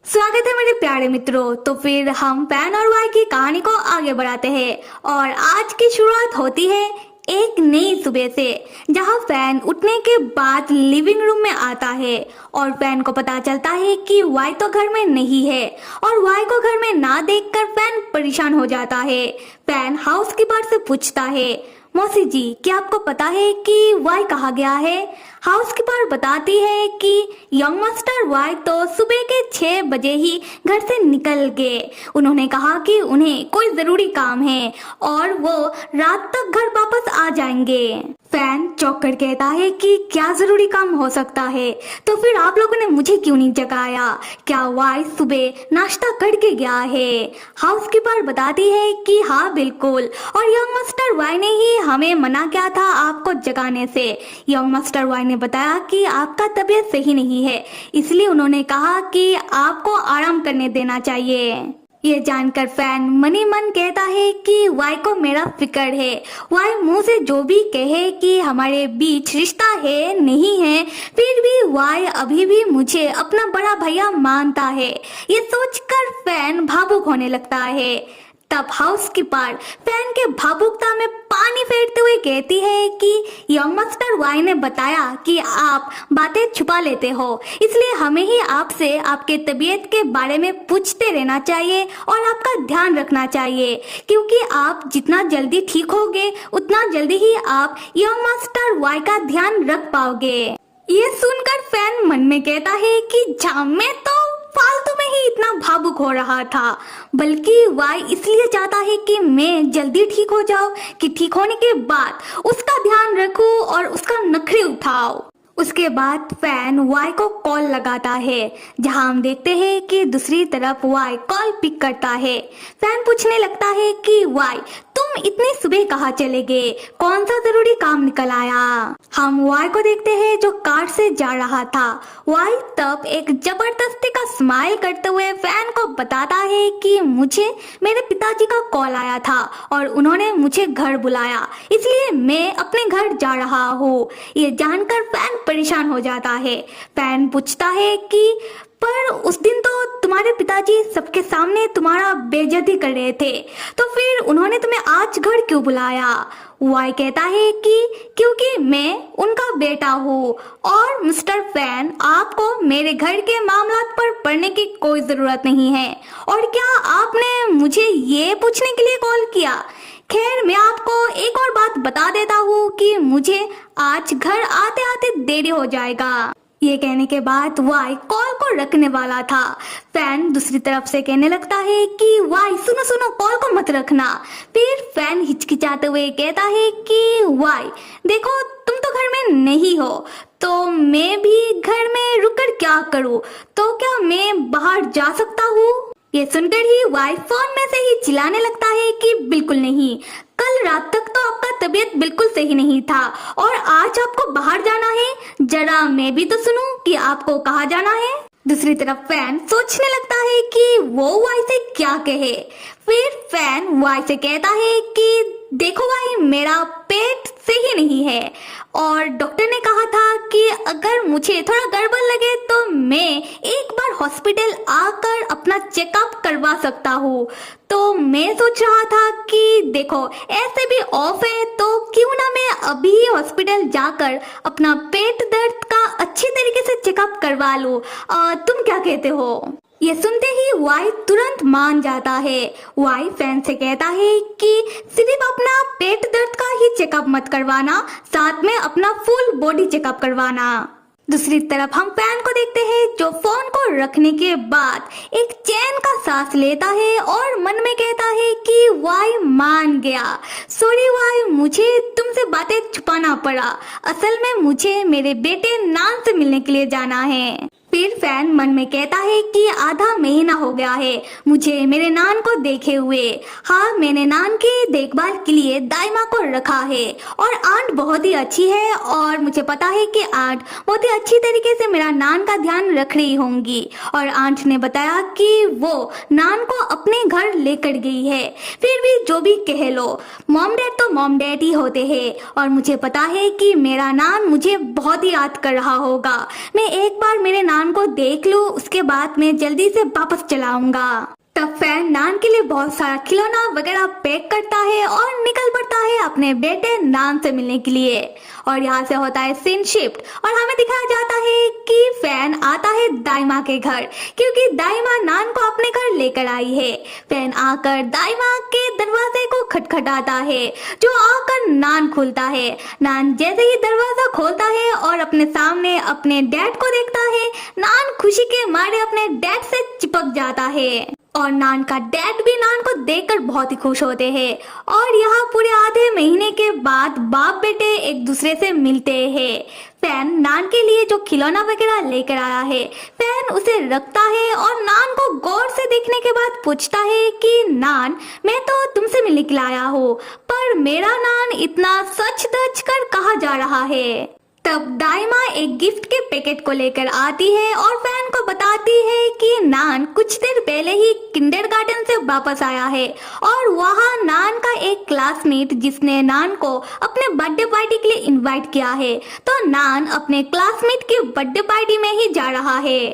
स्वागत है मेरे प्यारे मित्रों। तो फिर हम पैन और वाई की कहानी को आगे बढ़ाते हैं और आज की शुरुआत होती है एक नई सुबह से, जहां फैन उठने के बाद लिविंग रूम में आता है और फैन को पता चलता है कि वाई तो घर में नहीं है और वाई को घर में ना देखकर फैन परेशान हो जाता है। फैन हाउसकीपर से पूछता है, मौसी जी क्या आपको पता है कि वाई कहाँ गया है? हाउसकीपर बताती है कि यंग मास्टर वाई तो सुबह के 6 बजे ही घर से निकल गए। उन्होंने कहा कि उन्हें कोई जरूरी काम है और वो रात तक घर वापस आ जाएंगे। फैन चौंक कर कहता है कि क्या जरूरी काम हो सकता है? तो फिर आप लोगों ने मुझे क्यों नहीं जगाया? क्या वाई सुबह नाश्ता करके गया है? हाउसकीपर बताती है कि हाँ बिल्कुल, और यंग मास्टर वाई ने ही हमें मना किया था आपको जगाने से। यंग मास्टर वाई ने बताया कि आपका तबीयत सही नहीं है, इसलिए उन्होंने कहा कि आपको आराम करने देना चाहिए। ये जानकर फैन मनी मन कहता है कि वाई को मेरा फिक्र है। वाई मुंह से जो भी कहे कि हमारे बीच रिश्ता है नहीं है, फिर भी वाई अभी भी मुझे अपना बड़ा भैया मानता है। ये सोचकर फैन भावुक होने लगता है। तब हाउसकीपर फैन के भावुकता में पानी फेरते हुए कहती है कि यंग मास्टर वाई ने बताया कि आप बातें छुपा लेते हो, इसलिए हमें ही आपसे आपके तबीयत के बारे में पूछते रहना चाहिए और आपका ध्यान रखना चाहिए, क्योंकि आप जितना जल्दी ठीक होगे उतना जल्दी ही आप यंग मास्टर वाई का ध्यान रख पाओगे। ये सुनकर फैन मन में कहता है कि मैं तो फालतू में ही इतना भावुक हो रहा था, बल्कि वाई इसलिए चाहता है कि मैं जल्दी ठीक हो जाऊं कि ठीक होने के बाद उसका ध्यान रखूं और उसका नखरे उठाओ। उसके बाद फैन वाई को कॉल लगाता है, जहां हम देखते हैं कि दूसरी तरफ वाई कॉल पिक करता है। फैन पूछने लगता है कि वाई तुम इतनी सुबह कहाँ चले गए? कौन सा जरूरी काम निकल आया? हम वाई को देखते हैं जो कार से जा रहा था। वाई तब एक जबरदस्ती का स्माइल करते हुए फैन को बताता है कि मुझे मेरे पिताजी का कॉल आया था और उन्होंने मुझे घर बुलाया, इसलिए मैं अपने घर जा रहा हूँ। ये जानकर फैन परेशान हो जाता है। फैन पूछता है कि पर उस दिन तो तुम्हारे पिताजी सबके सामने तुम्हारा बेइज्जती कर रहे थे, तो फिर उन्होंने तुम्हें आज घर क्यों बुलाया? वाई कहता है कि क्योंकि मैं उनका बेटा हूँ और मिस्टर फैन आपको मेरे घर के मामलात पर पढ़ने की कोई जरूरत नहीं है। और क्या आपने मुझे ये पूछने के लिए कॉल किया? खैर मैं आपको एक और बात बता देता हूँ कि मुझे आज घर आते आते देरी हो जाएगा। ये कहने के बाद वाई कॉल को रखने वाला था। फैन दूसरी तरफ से कहने लगता है कि वाई सुनो सुनो, कॉल को मत रखना। फिर फैन हिचकिचाते हुए कहता है कि वाई देखो तुम तो घर में नहीं हो, तो मैं भी घर में रुककर क्या करूं? तो क्या मैं बाहर जा सकता हूँ? ये सुनकर ही वाई फोन में से ही चिल्लाने लगता है कि बिल्कुल नहीं, कल रात तक तो आपका तबीयत बिल्कुल सही नहीं था और आज आपको बाहर जाना है। जरा मैं भी तो सुनूं कि आपको कहाँ जाना है। दूसरी तरफ फैन सोचने लगता है कि वो वाई से क्या कहे। फिर फैन वाई से कहता है कि देखो वाई मेरा पेट सही नहीं है और डॉक्टर ने कहा था कि अगर मुझे थोड़ा गड़बड़ लगे तो मैं एक बार हॉस्पिटल आकर अपना चेकअप करवा सकता हूँ। तो मैं सोच रहा था कि देखो ऐसे भी ऑफ है, तो क्यों ना मैं अभी हॉस्पिटल जाकर अपना पेट दर्द का अच्छी तरीके से चेकअप करवा लूं। तुम क्या कहते हो? ये सुनते ही वाई तुरंत मान जाता है। वाई फैन से कहता है कि सिर्फ अपना पेट दर्द का ही चेकअप मत करवाना, साथ में अपना फुल बॉडी चेकअप करवाना। दूसरी तरफ हम फैन को देखते हैं जो फोन को रखने के बाद एक चैन का सांस लेता है और मन में कहता है कि वाई मान गया। सॉरी वाई, मुझे तुमसे बातें छुपाना पड़ा। असल में मुझे मेरे बेटे नान से मिलने के लिए जाना है। फिर फैन मन में कहता है कि आधा महीना हो गया है मुझे मेरे नान को देखे हुए। हाँ, मैंने नान की देखभाल के लिए दाई माँ को रखा है और आंट बहुत ही अच्छी है और मुझे पता है कि आंट बहुत ही अच्छी तरीके से मेरा नान का ध्यान रख रही होंगी। और आंट ने बताया कि वो नान को अपने घर लेकर गई है। फिर भी जो भी कह लो, मॉम डैड तो मॉम डैड ही होते हैं और मुझे पता है कि मेरा नान मुझे बहुत ही याद कर रहा होगा। मैं एक बार मेरे नान नान को देख लूं, उसके बाद मैं जल्दी से वापस चलाऊंगा। तब फैन नान के लिए बहुत सारा खिलौना वगैरह पैक करता है और निकल पड़ता है अपने बेटे नान से मिलने के लिए। और यहाँ से होता है सीन शिफ्ट और हमें दिखाया जाता है कि फैन आता है दाइमा के घर, क्योंकि दाइमा नान को अपने घर लेकर आई है। फैन आकर दाइमा के दरवाजे को खटखटाता है, जो आकर नान खोलता है। नान जैसे ही दरवाजा खोलता है और अपने सामने अपने डैड को देखता है, नान खुशी के मारे अपने डैड से चिपक जाता है। और नान का डैड भी नान को देखकर बहुत ही खुश होते हैं। और यहाँ पूरे आधे महीने के बाद बाप बेटे एक दूसरे से मिलते हैं। फैन नान के लिए जो खिलौना वगैरह लेकर आया है, फैन उसे रखता है और नान को गौर से देखने के बाद पूछता है कि नान, मैं तो तुमसे मिलने के लिए आया हूँ, पर मेरा नान इतना सच धज कर कहाँ जा रहा है। तब दाइमा एक गिफ्ट के पैकेट को लेकर आती है और फैन को बताती है कि नान कुछ देर पहले ही किंडरगार्टन से वापस आया है और वहाँ नान का एक क्लासमेट जिसने नान को अपने बर्थडे पार्टी के लिए इनवाइट किया है, तो नान अपने क्लासमेट की बर्थडे पार्टी में ही जा रहा है।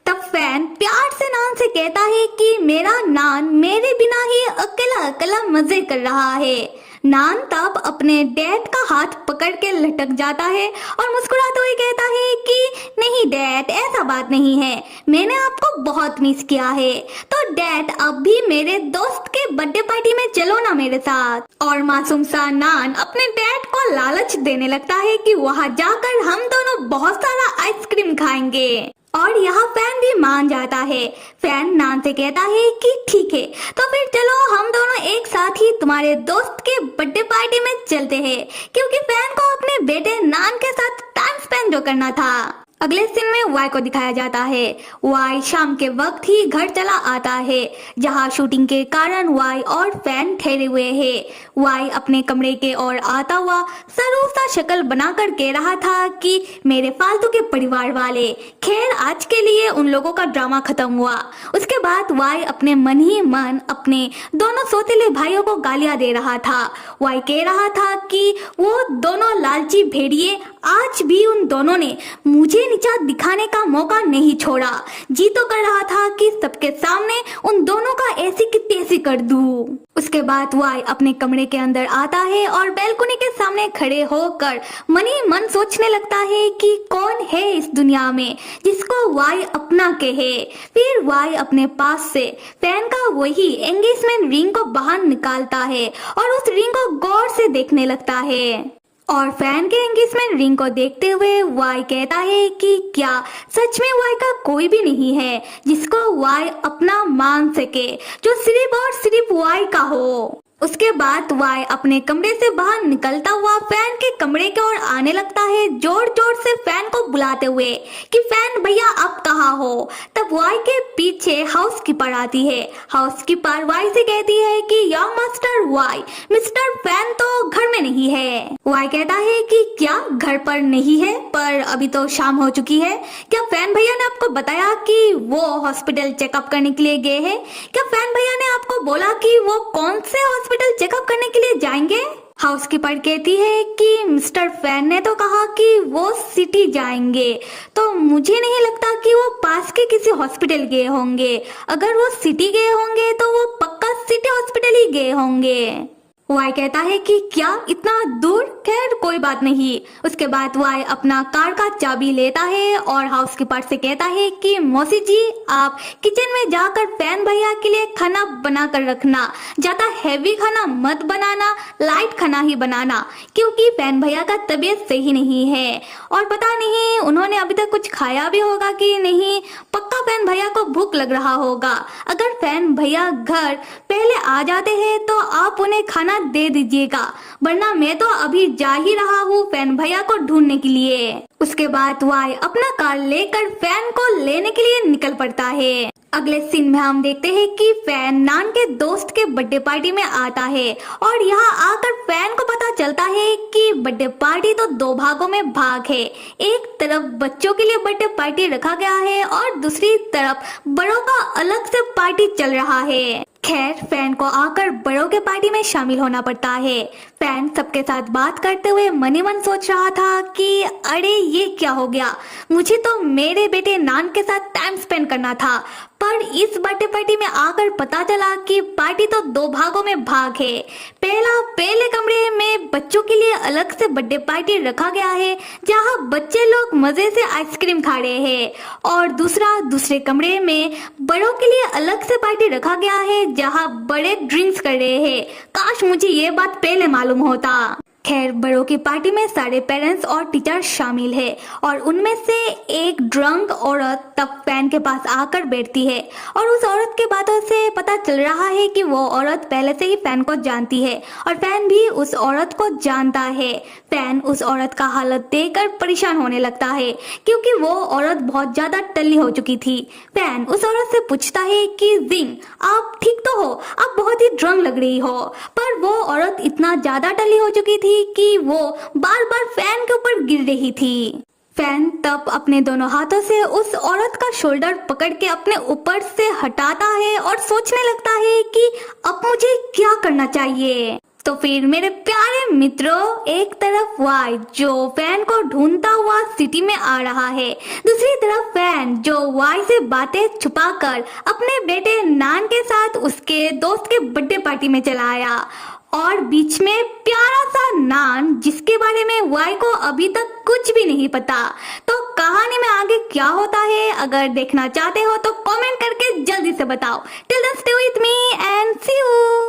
तब फैन प्यार से नान से कहता है कि मेरा नान मेरे बिना ही अकेला अकेला मजे कर रहा है। नान तब अपने डैड का हाथ पकड़ के लटक जाता है और मुस्कुराते हुए कहता है कि नहीं डैड, ऐसा बात नहीं है, मैंने आपको बहुत मिस किया है। तो डैड, अब भी मेरे दोस्त के बर्थडे पार्टी में चलो ना मेरे साथ। और मासूम सा नान अपने डैड को लालच देने लगता है कि वहाँ जाकर हम दोनों बहुत सारा आइसक्रीम खाएंगे। और यहाँ फैन भी मान जाता है। फैन नान से कहता है कि ठीक है, तो फिर चलो हम दोनों एक साथ ही तुम्हारे दोस्त के बर्थडे पार्टी में चलते हैं, क्योंकि फैन को अपने बेटे नान के साथ टाइम स्पेंड जो करना था। अगले सीन में वाई को दिखाया जाता है। वाई शाम के वक्त ही घर चला आता है, जहां शूटिंग के कारण वाई और फैन ठहरे हुए हैं। वाई अपने कमरे के ओर आता हुआ सरू सा शक्ल बनाकर कह रहा था कि मेरे फालतू के परिवार वाले। खैर, आज के लिए उन लोगों का ड्रामा खत्म हुआ। उसके बाद वाई अपने मन ही मन अपने दोनों सौतेले भाइयों को गालियां दे रहा था। वाई कह रहा था कि वो दोनों लालची भेड़िए, आज भी उन दोनों ने मुझे नीचा दिखाने का मौका नहीं छोड़ा। जी तो कर रहा था कि सबके सामने उन दोनों का ऐसी की तैसी कर दूं। उसके बाद वाई अपने कमरे के अंदर आता है और बैल्कनी के सामने खड़े होकर मन ही मन सोचने लगता है कि कौन है इस दुनिया में जिसको वाई अपना कहे। फिर वाई अपने पास से फैन का वही एंगेजमेंट रिंग को बाहर निकालता है और उस रिंग को गौर से देखने लगता है। और फैन के एंगेजमेंट रिंग को देखते हुए वाई कहता है कि क्या सच में वाई का कोई भी नहीं है जिसको वाई अपना मान सके, जो सिर्फ और सिर्फ वाई का हो। उसके बाद वाई अपने कमरे से बाहर निकलता हुआ फैन के कमरे की ओर आने लगता है, जोर जोर से फैन को बुलाते हुए कि फैन भैया आप कहाँ हो। तब वाई के पीछे हाउसकीपर आती है। हाउसकीपर वाई से कहती है कि या मास्टर वाई, मिस्टर फैन तो घर में नहीं है। वाई कहता है कि क्या घर पर नहीं है, पर अभी तो शाम हो चुकी है। क्या फैन भैया ने आपको बताया कि वो हॉस्पिटल चेकअप करने के लिए गए हैं? क्या फैन भैया ने आपको बोला कि वो कौन से हॉस्पिटल चेकअप करने के लिए जाएंगे? हाउसकीपर कहती है कि मिस्टर फैन ने तो कहा कि वो सिटी जाएंगे, तो मुझे नहीं लगता कि वो पास के किसी हॉस्पिटल गए होंगे। अगर वो सिटी गए होंगे तो वो पक्का सिटी हॉस्पिटल ही गए होंगे। वाई कहता है कि क्या इतना दूर? खैर कोई बात नहीं। उसके बाद वाई अपना कार का चाबी लेता है और हाउसकीपर से कहता है कि मौसी जी, आप किचन में जाकर फैन भैया के लिए खाना बना कर रखना। ज्यादा हैवी खाना मत बनाना, लाइट खाना ही बनाना, क्योंकि फैन भैया का तबीयत सही नहीं है और पता नहीं उन्होंने अभी तक कुछ खाया भी होगा कि नहीं। पक्का फैन भैया को भूख लग रहा होगा। अगर फैन भैया घर पहले आ जाते हैं तो आप उन्हें खाना दे दीजिएगा, वरना मैं तो अभी जा ही रहा हूँ फैन भैया को ढूंढने के लिए। उसके बाद वाई अपना कार लेकर फैन को लेने के लिए निकल पड़ता है। अगले सीन में हम देखते हैं कि फैन नान के दोस्त के बर्थडे पार्टी में आता है और यहाँ आकर फैन को पता चलता है कि बर्थडे पार्टी तो दो भागों में भाग है। एक तरफ बच्चों के लिए बर्थडे पार्टी रखा गया है और दूसरी तरफ बड़ों का अलग से पार्टी चल रहा है। खैर फैन को आकर बड़ों के पार्टी में शामिल होना पड़ता है। फैन सबके साथ बात करते हुए मनी मन सोच रहा था कि अरे ये क्या हो गया, मुझे तो मेरे बेटे नान के साथ टाइम स्पेंड करना था, पर इस बर्थडे पार्टी में आकर पता चला कि पार्टी तो दो भागों में भाग है। पहले कमरे में बच्चों के लिए अलग से बर्थडे पार्टी रखा गया है जहां बच्चे लोग मजे से आइसक्रीम खा रहे हैं, और दूसरे कमरे में बड़ों के लिए अलग से पार्टी रखा गया है जहां बड़े ड्रिंक्स कर रहे हैं। काश मुझे ये बात पहले मालूम होता। खैर बड़ों की पार्टी में सारे पेरेंट्स और टीचर शामिल है और उनमें से एक ड्रंक औरत तब फैन के पास आकर बैठती है और उस औरत के बातों से पता चल रहा है कि वो औरत पहले से ही फैन को जानती है और फैन भी उस औरत को जानता है। फैन उस औरत का हालत देखकर परेशान होने लगता है क्योंकि वो औरत बहुत ज्यादा टल्ली हो चुकी थी। फैन उस औरत से पूछता है कि जिंग आप ठीक तो हो, आप बहुत ही ड्रंक लग रही हो, पर वो औरत इतना ज्यादा टल्ली हो चुकी थी कि वो बार बार फैन के ऊपर गिर रही थी। फैन तब अपने दोनों हाथों से उस औरत का शोल्डर पकड़ के अपने ऊपर से हटाता है और सोचने लगता है कि अब मुझे क्या करना चाहिए। तो फिर मेरे प्यारे मित्रों, एक तरफ वाई जो फैन को ढूंढता हुआ सिटी में आ रहा है, दूसरी तरफ फैन जो वाई से बातें छुपाकर अपने बेटे नान के साथ उसके दोस्त के बर्थडे पार्टी में चला आया, और बीच में प्यारा सा नान जिसके बारे में वाई को अभी तक कुछ भी नहीं पता। तो कहानी में आगे क्या होता है, अगर देखना चाहते हो तो कमेंट करके जल्दी से बताओ। Till then stay with me and see you.